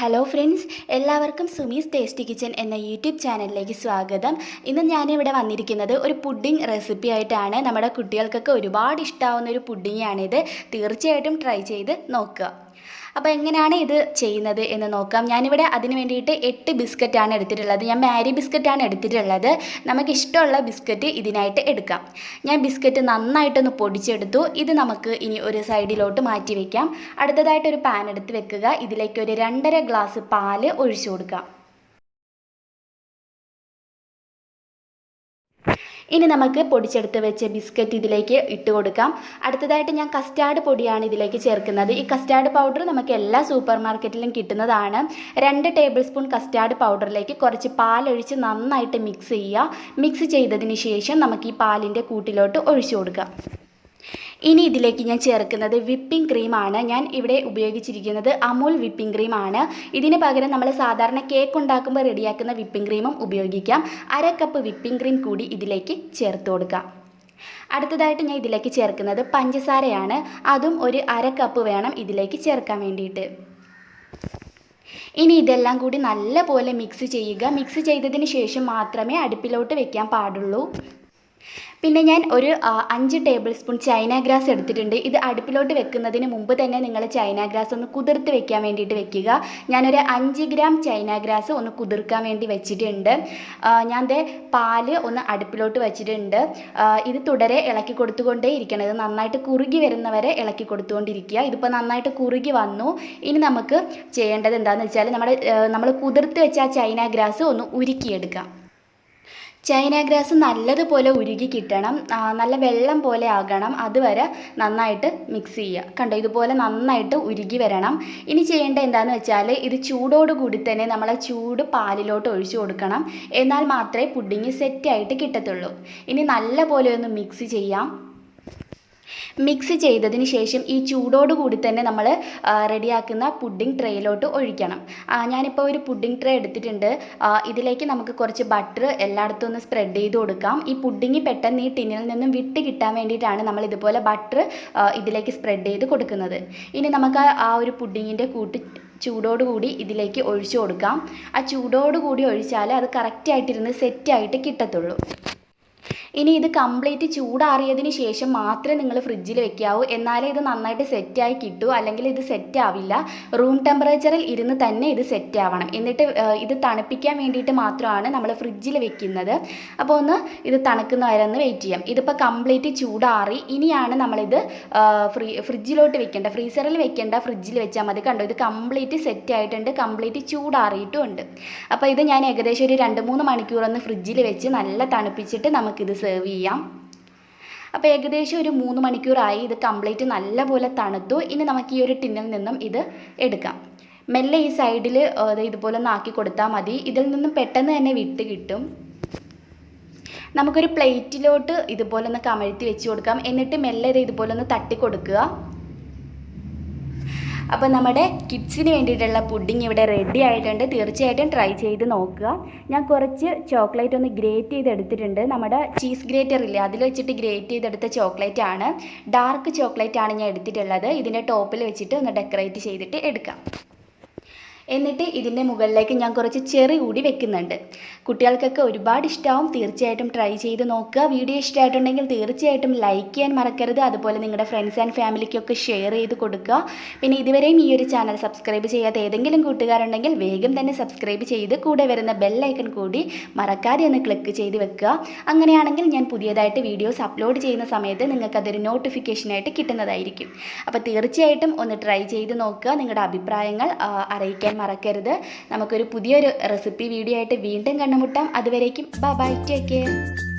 Hello friends, എല്ലാവർക്കും Sumi's tasty kitchen എന്ന YouTube ചാനലിലേക്ക് സ്വാഗതം. ഇന്ന് ഞാനിവിടെ വന്നിരിക്കുന്നത് ഒരു പുഡിംഗ് റെസിപ്പി ആയിട്ടാണ്. നമ്മുടെ കുട്ടികൾക്കൊക്കെ ഒരുപാട് ഇഷ്ടമാവുന്ന ഒരു പുഡിങ്ങാണിത്. തീർച്ചയായിട്ടും ട്രൈ ചെയ്ത് നോക്കുക. അപ്പോൾ എങ്ങനെയാണ് ഇത് ചെയ്യുന്നത് എന്ന് നോക്കാം. ഞാനിവിടെ അതിന് വേണ്ടിയിട്ട് 8 ബിസ്ക്കറ്റാണ് എടുത്തിട്ടുള്ളത്. ഞാൻ മാരി ബിസ്ക്കറ്റാണ് എടുത്തിട്ടുള്ളത്. നമുക്കിഷ്ടമുള്ള ബിസ്ക്കറ്റ് ഇതിനായിട്ട് എടുക്കാം. ഞാൻ ബിസ്ക്കറ്റ് നന്നായിട്ടൊന്ന് പൊടിച്ചെടുത്തു. ഇത് നമുക്ക് ഇനി ഒരു സൈഡിലോട്ട് മാറ്റി വയ്ക്കാം. അടുത്തതായിട്ടൊരു പാൻ എടുത്ത് വെക്കുക. ഇതിലേക്ക് ഒരു 2.5 ഗ്ലാസ് പാല് ഒഴിച്ചു കൊടുക്കാം. ഇനി നമുക്ക് പൊടിച്ചെടുത്ത് വെച്ച ബിസ്ക്കറ്റ് ഇതിലേക്ക് ഇട്ട് കൊടുക്കാം. അടുത്തതായിട്ട് ഞാൻ കസ്റ്റാർഡ് പൊടിയാണ് ഇതിലേക്ക് ചേർക്കുന്നത്. ഈ കസ്റ്റാർഡ് പൗഡർ നമുക്ക് എല്ലാ സൂപ്പർ മാർക്കറ്റിലും കിട്ടുന്നതാണ്. 2 ടേബിൾ സ്പൂൺ കസ്റ്റാർഡ് പൗഡറിലേക്ക് കുറച്ച് പാലൊഴിച്ച് നന്നായിട്ട് മിക്സ് ചെയ്യുക. മിക്സ് ചെയ്തതിന് ശേഷം നമുക്ക് ഈ പാലിൻ്റെ കൂട്ടിലോട്ട് ഒഴിച്ചു കൊടുക്കാം. ഇനി ഇതിലേക്ക് ഞാൻ ചേർക്കുന്നത് വിപ്പിംഗ് ക്രീമാണ്. ഞാൻ ഇവിടെ ഉപയോഗിച്ചിരിക്കുന്നത് അമൂൽ വിപ്പിംഗ് ക്രീമാണ്. ഇതിന് പകരം നമ്മൾ സാധാരണ കേക്ക് ഉണ്ടാക്കുമ്പോൾ റെഡിയാക്കുന്ന വിപ്പിംഗ് ക്രീമും ഉപയോഗിക്കാം. 1/2 കപ്പ് വിപ്പിംഗ് ക്രീം കൂടി ഇതിലേക്ക് ചേർത്ത് കൊടുക്കാം. അടുത്തതായിട്ട് ഞാൻ ഇതിലേക്ക് ചേർക്കുന്നത് പഞ്ചസാരയാണ്. അതും ഒരു 1/2 കപ്പ് വേണം ഇതിലേക്ക് ചേർക്കാൻ വേണ്ടിയിട്ട്. ഇനി ഇതെല്ലാം കൂടി നല്ലപോലെ മിക്സ് ചെയ്യുക. മിക്സ് ചെയ്തതിന് ശേഷം മാത്രമേ അടുപ്പിലോട്ട് വെക്കാൻ പാടുള്ളൂ. പിന്നെ ഞാൻ ഒരു 5 ടേബിൾ സ്പൂൺ ചൈന ഗ്രാസ് എടുത്തിട്ടുണ്ട്. ഇത് അടുപ്പിലോട്ട് വെക്കുന്നതിന് മുമ്പ് തന്നെ നിങ്ങൾ ചൈന ഗ്രാസ് ഒന്ന് കുതിർത്ത് വെക്കാൻ വേണ്ടിയിട്ട് വെക്കുക. ഞാനൊരു 5 ഗ്രാം ചൈന ഗ്രാസ് ഒന്ന് കുതിർക്കാൻ വേണ്ടി വെച്ചിട്ടുണ്ട്. ഞാൻ പാല് ഒന്ന് അടുപ്പിലോട്ട് വെച്ചിട്ടുണ്ട്. ഇത് തുടരെ ഇളക്കി കൊടുത്തുകൊണ്ടേ ഇരിക്കണം. ഇത് നന്നായിട്ട് കുറുകി വരുന്നവരെ ഇളക്കി കൊടുത്തുകൊണ്ടിരിക്കുക. ഇതിപ്പോൾ നന്നായിട്ട് കുറുകി വന്നു. ഇനി നമുക്ക് ചെയ്യേണ്ടത് എന്താണെന്ന് വെച്ചാൽ നമ്മൾ കുതിർത്ത് വെച്ച ആ ചൈന ഗ്രാസ് ഒന്ന് ഉരുക്കിയെടുക്കാം. ചൈന ഗ്രാസ് നല്ലതുപോലെ ഉരുകി കിട്ടണം. നല്ല വെള്ളം പോലെ ആകണം. അതുവരെ നന്നായിട്ട് മിക്സ് ചെയ്യുക. കണ്ടോ, ഇതുപോലെ നന്നായിട്ട് ഉരുകി വരണം. ഇനി ചെയ്യേണ്ടത് എന്താണെന്ന് വെച്ചാൽ ഇത് ചൂടോടുകൂടി തന്നെ നമ്മൾ ചൂട് പാലിലോട്ട് ഒഴിച്ചു കൊടുക്കണം. എന്നാൽ മാത്രമേ പുഡിങ് സെറ്റായിട്ട് കിട്ടത്തുള്ളൂ. ഇനി നല്ലപോലെ ഒന്ന് മിക്സ് ചെയ്യാം. മിക്സ് ചെയ്തതിന് ശേഷം ഈ ചൂടോടുകൂടി തന്നെ നമ്മൾ റെഡിയാക്കുന്ന പുഡിംഗ് ട്രേയിലോട്ട് ഒഴിക്കണം. ഞാനിപ്പോൾ ഒരു പുഡിംഗ് ട്രേ എടുത്തിട്ടുണ്ട്. ഇതിലേക്ക് നമുക്ക് കുറച്ച് ബട്ടർ എല്ലായിടത്തും ഒന്ന് സ്പ്രെഡ് ചെയ്ത് കൊടുക്കാം. ഈ പുഡിംഗ് പെട്ടെന്ന് ഈ ടിന്നിൽ നിന്നും വിട്ട് കിട്ടാൻ വേണ്ടിയിട്ടാണ് നമ്മൾ ഇതുപോലെ ബട്ടർ ഇതിലേക്ക് സ്പ്രെഡ് ചെയ്ത് കൊടുക്കുന്നത്. ഇനി നമുക്ക് ആ ഒരു പുഡിങ്ങിൻ്റെ കൂട്ട് ചൂടോടുകൂടി ഇതിലേക്ക് ഒഴിച്ചു കൊടുക്കാം. ആ ചൂടോടുകൂടി ഒഴിച്ചാൽ അത് കറക്റ്റായിട്ടിരുന്ന് സെറ്റായിട്ട് കിട്ടത്തുള്ളൂ. ഇനി ഇത് കംപ്ലീറ്റ് ചൂടാറിയതിന് ശേഷം മാത്രമേ നിങ്ങൾ ഫ്രിഡ്ജിൽ വെക്കാവൂ. എന്നാലേ ഇത് നന്നായിട്ട് സെറ്റായി കിട്ടൂ. അല്ലെങ്കിൽ ഇത് സെറ്റ് ആവില്ല. റൂം ടെമ്പറേച്ചറിൽ ഇരുന്ന് തന്നെ ഇത് സെറ്റ് ആവണം. എന്നിട്ട് ഇത് തണുപ്പിക്കാൻ വേണ്ടിയിട്ട് മാത്രമാണ് നമ്മൾ ഫ്രിഡ്ജിൽ വെക്കുന്നത്. അപ്പോൾ ഒന്ന് ഇത് തണുക്കുന്ന വരെ ഒന്ന് വെയിറ്റ് ചെയ്യാം. ഇതിപ്പോൾ കംപ്ലീറ്റ് ചൂടാറി. ഇനിയാണ് നമ്മളിത് ഫ്രിഡ്ജിലോട്ട് വെക്കേണ്ട. ഫ്രീസറിൽ വെക്കേണ്ട, ഫ്രിഡ്ജിൽ വെച്ചാൽ മതി. കണ്ടോ, ഇത് കംപ്ലീറ്റ് സെറ്റ് ആയിട്ടുണ്ട്. കംപ്ലീറ്റ് ചൂടാറിയിട്ടുമുണ്ട്. അപ്പോൾ ഇത് ഞാൻ ഏകദേശം ഒരു 2-3 മണിക്കൂറൊന്ന് ഫ്രിഡ്ജിൽ വെച്ച് നല്ല തണുപ്പിച്ചിട്ട് നമുക്കിത് സെർവ് ചെയ്യാം. അപ്പോൾ ഏകദേശം ഒരു 3 മണിക്കൂറായി. ഇത് കംപ്ലീറ്റ് നല്ലപോലെ തണുത്തു. ഇനി നമുക്ക് ഈ ഒരു ടിന്നിൽ നിന്നും ഇത് എടുക്കാം. മെല്ലെ ഈ സൈഡിൽ ഇതുപോലെ ഒന്ന് ആക്കി കൊടുത്താൽ മതി. ഇതിൽ നിന്നും പെട്ടെന്ന് തന്നെ വിട്ട് കിട്ടും. നമുക്കൊരു പ്ലേറ്റിലോട്ട് ഇതുപോലെ ഒന്ന് കമഴ്ത്തി വെച്ച് കൊടുക്കാം. എന്നിട്ട് മെല്ലെ ഇതുപോലെ ഒന്ന് തട്ടി കൊടുക്കുക. അപ്പോൾ നമ്മുടെ കിഡ്സിന് വേണ്ടിയിട്ടുള്ള പുഡിംഗ് ഇവിടെ റെഡി ആയിട്ടുണ്ട്. തീർച്ചയായിട്ടും ട്രൈ ചെയ്ത് നോക്കുക. ഞാൻ കുറച്ച് ചോക്ലേറ്റ് ഒന്ന് ഗ്രേറ്റ് ചെയ്തെടുത്തിട്ടുണ്ട്. നമ്മുടെ ചീസ് ഗ്രേറ്റർ ഇല്ലേ, അതിൽ വെച്ചിട്ട് ഗ്രേറ്റ് ചെയ്തെടുത്ത ചോക്ലേറ്റ് ആണ്. ഡാർക്ക് ചോക്ലേറ്റ് ആണ് ഞാൻ എടുത്തിട്ടുള്ളത്. ഇതിൻ്റെ ടോപ്പിൽ വെച്ചിട്ട് ഒന്ന് ഡെക്കറേറ്റ് ചെയ്തിട്ട് എടുക്കാം. എന്നിട്ട് ഇതിൻ്റെ മുകളിലേക്ക് ഞാൻ കുറച്ച് ചെറി കൂടി വെക്കുന്നുണ്ട്. കുട്ടികൾക്കൊക്കെ ഒരുപാട് ഇഷ്ടമാവും. തീർച്ചയായിട്ടും ട്രൈ ചെയ്ത് നോക്കുക. വീഡിയോ ഇഷ്ടമായിട്ടുണ്ടെങ്കിൽ തീർച്ചയായിട്ടും ലൈക്ക് ചെയ്യാൻ മറക്കരുത്. അതുപോലെ നിങ്ങളുടെ ഫ്രണ്ട്സ് ആൻഡ് ഫാമിലിക്കൊക്കെ ഷെയർ ചെയ്ത് കൊടുക്കുക. പിന്നെ ഇതുവരെയും ഈ ഒരു ചാനൽ സബ്സ്ക്രൈബ് ചെയ്യാത്ത ഏതെങ്കിലും കൂട്ടുകാരുണ്ടെങ്കിൽ വേഗം തന്നെ സബ്സ്ക്രൈബ് ചെയ്ത് കൂടെ വരുന്ന ബെല്ലൈക്കൺ കൂടി മറക്കാതെ ഒന്ന് ക്ലിക്ക് ചെയ്ത് വെക്കുക. അങ്ങനെയാണെങ്കിൽ ഞാൻ പുതിയതായിട്ട് വീഡിയോസ് അപ്ലോഡ് ചെയ്യുന്ന സമയത്ത് നിങ്ങൾക്കതൊരു നോട്ടിഫിക്കേഷനായിട്ട് കിട്ടുന്നതായിരിക്കും. അപ്പോൾ തീർച്ചയായിട്ടും ഒന്ന് ട്രൈ ചെയ്ത് നോക്കുക. നിങ്ങളുടെ അഭിപ്രായങ്ങൾ അറിയിക്കാൻ മറക്കരുത്. നമുക്കൊരു പുതിയൊരു റെസിപ്പി വീഡിയോ ആയിട്ട് വീണ്ടും കണ്ടുമുട്ടാം. അതുവരേക്കും ബൈ ബൈ, ടേക്ക് കെയർ.